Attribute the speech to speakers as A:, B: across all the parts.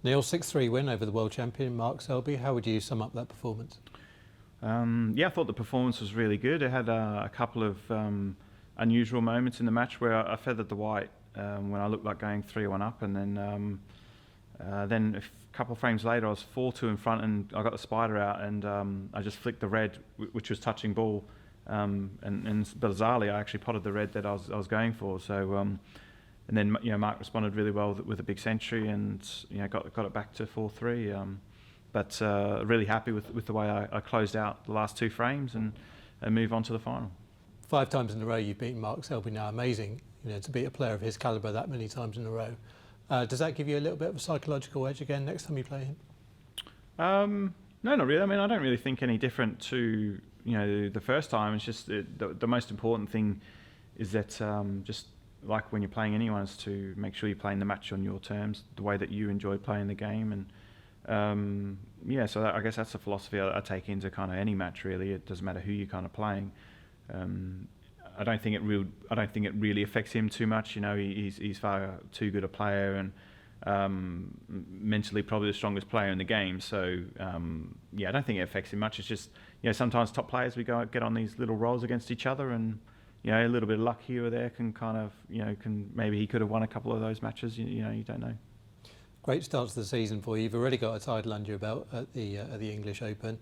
A: Neil, 6-3 win over the world champion Mark Selby. How would you sum up that performance?
B: Yeah, I thought the performance was really good. It had a couple of unusual moments in the match where I feathered the white when I looked like going 3-1 up, and then a couple of frames later I was 4-2 in front and I got the spider out, and I just flicked the red, which was touching ball, and bizarrely I actually potted the red that I was going for. So and then Mark responded really well with a big century, and got it back to 4-3. But really happy with the way I closed out the last two frames and move on to the final.
A: 5 times in a row you've beaten Mark Selby now. Amazing, to beat a player of his calibre that many times in a row. Does that give you a little bit of a psychological edge again next time you play him?
B: No, not really. I mean, I don't really think any different to the first time. It's just the most important thing is that just like when you're playing anyone is to make sure you're playing the match on your terms, the way that you enjoy playing the game, and so I guess that's the philosophy I take into kind of any match. Really, it doesn't matter who you're kind of playing. I don't think it really affects him too much. He's far too good a player, and mentally probably the strongest player in the game. So I don't think it affects him much. It's just sometimes top players we get on these little rolls against each other, and a little bit of luck here or there can kind of maybe he could have won a couple of those matches. You don't know.
A: Great start to the season for you. You've already got a title under your belt at the English Open.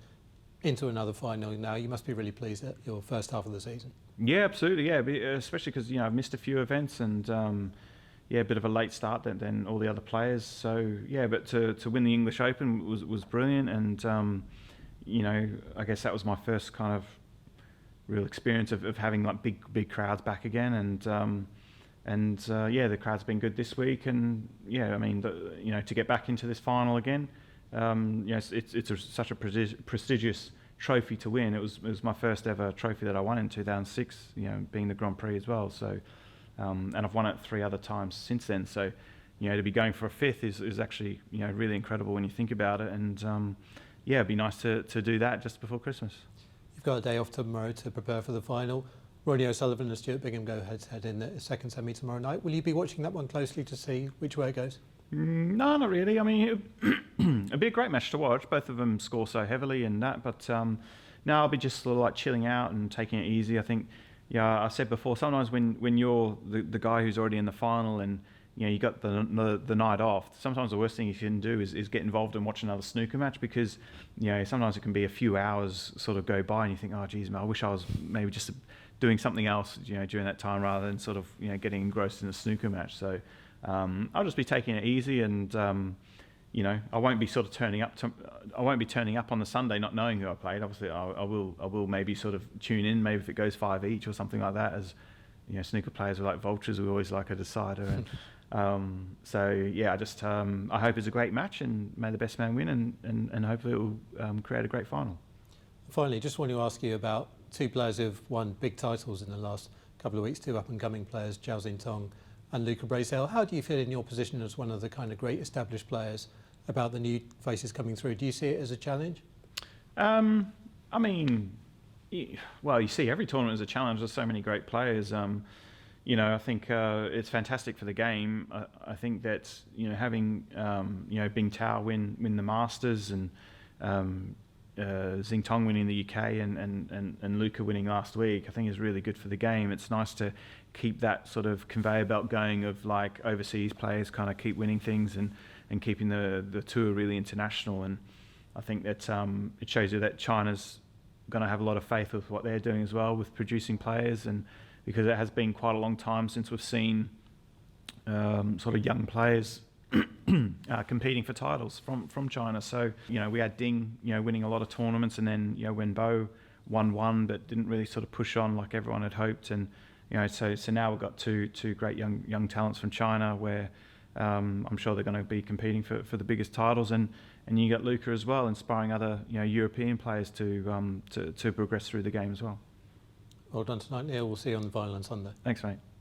A: Into another final now. You must be really pleased at your first half of the season.
B: Yeah, absolutely. Yeah, especially because I've missed a few events, and a bit of a late start than all the other players. So but to win the English Open was brilliant, and I guess that was my first kind of real experience of having like big crowds back again, and the crowd's been good this week, and I mean to get back into this final again. It's such a prestigious trophy to win. It was my first ever trophy that I won in 2006. Being the Grand Prix as well. So, and I've won it 3 other times since then. So, to be going for a 5th is actually really incredible when you think about it. And it'd be nice to do that just before Christmas.
A: You've got a day off tomorrow to prepare for the final. Rodney O'Sullivan and Stuart Bingham go head-to-head in the second semi tomorrow night. Will you be watching that one closely to see which way it goes?
B: No, not really. I mean, it'd be a great match to watch. Both of them score so heavily in that, but no, I'll be just sort of like chilling out and taking it easy. I think, I said before, sometimes when you're the guy who's already in the final and you got the night off, sometimes the worst thing you can do is get involved and watch another snooker match, because sometimes it can be a few hours sort of go by and you think, oh geez, man, I wish I was maybe just doing something else during that time rather than sort of getting engrossed in a snooker match. So I'll just be taking it easy, and I won't be sort of turning up on the Sunday not knowing who I played. Obviously, I will maybe sort of tune in, maybe if it goes 5 each or something like that. As snooker players are like vultures, we always like a decider. And I hope it's a great match, and may the best man win, and hopefully it will create a great final.
A: Finally, just want to ask you about 2 players who've won big titles in the last couple of weeks, 2 up-and-coming players, Zhao Xintong and Luca Bracel. How do you feel in your position as one of the kind of great established players about the new faces coming through? Do you see it as a challenge?
B: I mean, you see every tournament as a challenge. There's so many great players. I think it's fantastic for the game. I think that having Bing Tao win the Masters, and Xintong winning the UK, and Luca winning last week, I think is really good for the game. It's nice to keep that sort of conveyor belt going of like overseas players kind of keep winning things, and keeping the tour really international. And I think that it shows you that China's going to have a lot of faith with what they're doing as well with producing players, and because it has been quite a long time since we've seen sort of young players competing for titles from China. So we had Ding winning a lot of tournaments, and then Wenbo won one but didn't really sort of push on like everyone had hoped. And so now we've got two great young talents from China, where I'm sure they're going to be competing for the biggest titles. And you got Luca as well, inspiring other European players to progress through the game as well.
A: Well done tonight, Neil. We'll see you on the final on Sunday.
B: Thanks, mate.